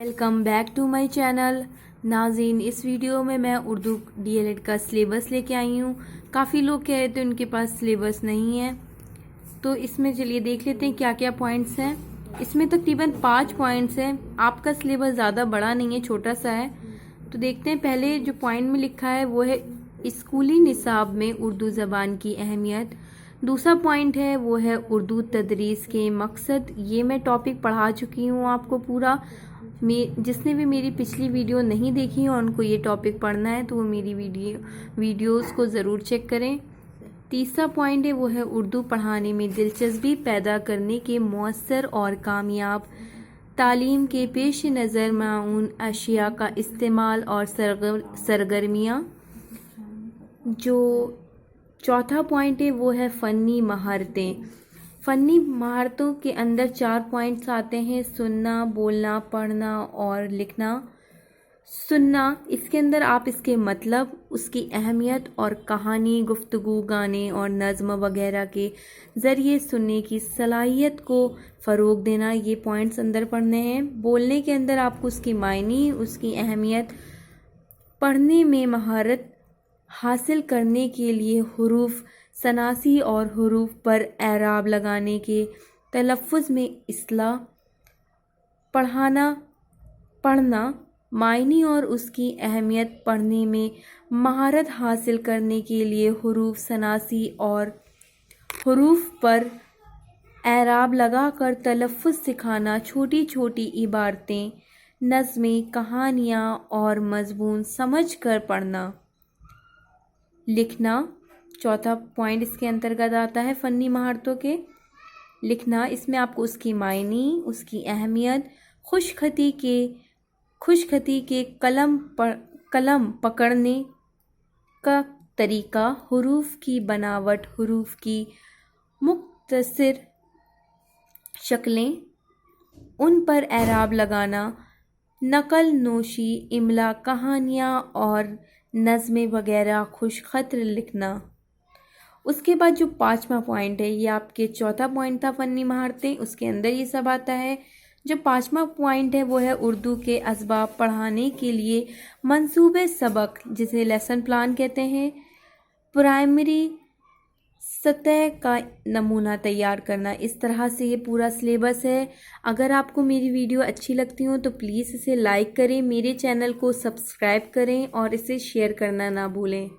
Welcome back to my channel. नाज़रीन, इस video में मैं उर्दू डीएलएड का सिलेबस लेके आई हूँ। काफ़ी लोग कह रहे थे उनके पास सिलेबस नहीं है, तो इसमें चलिए देख लेते हैं क्या क्या पॉइंट्स हैं। इसमें तकरीबन 5 पॉइंट्स हैं। आपका सिलेबस ज़्यादा बड़ा नहीं है, छोटा सा है। तो देखते हैं, पहले जो पॉइंट में लिखा है वो है स्कूली निसाब में उर्दू ज़बान की अहमियत। दूसरा पॉइंट है वो है उर्दू तदरीस के मकसद। ये मैं टॉपिक पढ़ा चुकी हूँ आपको पूरा। जिसने भी मेरी पिछली वीडियो नहीं देखी है उनको ये टॉपिक पढ़ना है तो वो मेरी वीडियोस को ज़रूर चेक करें। तीसरा पॉइंट है वो है उर्दू पढ़ाने में दिलचस्पी पैदा करने के मौसर और कामयाब तालीम के पेश नज़र माउन अशिया का इस्तेमाल और सरगर्मियाँ। जो चौथा पॉइंट है वो है फ़नी महारतें। फ़नी महारतों के अंदर 4 पॉइंट्स आते हैं: सुनना, बोलना, पढ़ना और लिखना। सुनना, इसके अंदर आप इसके मतलब, उसकी अहमियत और कहानी, गुफ्तगू, गाने और नज़्म वगैरह के ज़रिए सुनने की सलाहियत को फ़रोग़ देना, ये पॉइंट्स अंदर पढ़ने हैं। बोलने के अंदर आपको उसकी मायनी, उसकी अहमियत, पढ़ने में महारत हासिल करने के लिए हुरूफ सनासी और हुरूफ पर एराब लगाने के तलफ़्फ़ुज़ में इस्लाह, पढ़ना, मायनी और उसकी अहमियत, पढ़ने में महारत हासिल करने के लिए हुरूफ सनासी और हुरूफ पर एराब लगाकर तलफ़्फ़ुज़ सिखाना, छोटी छोटी इबारतें, नज़्में, कहानियाँ और मज़मून समझ कर पढ़ना। लिखना, चौथा पॉइंट इसके अंतर्गत आता है फ़नी महारतों के। लिखना, इसमें आपको उसकी मायनी, उसकी अहमियत, खुशखती के कलम पकड़ने का तरीका, हुरूफ की बनावट, हुरूफ की मुख्तसर शक्लें, उन पर एराब लगाना, नकल नोशी, इमला, कहानियाँ और नज़्में वगैरह खुशखत लिखना। उसके बाद जो 5वां पॉइंट है, ये आपके चौथा पॉइंट था फ़नी महारतें, उसके अंदर ये सब आता है। जो 5वां पॉइंट है वो है उर्दू के असबाब पढ़ाने के लिए मंसूबे सबक, जिसे लेसन प्लान कहते हैं, प्राइमरी सतह का नमूना तैयार करना। इस तरह से ये पूरा सिलेबस है। अगर आपको मेरी वीडियो अच्छी लगती हो तो प्लीज़ इसे लाइक करें, मेरे चैनल को सब्सक्राइब करें और इसे शेयर करना ना भूलें।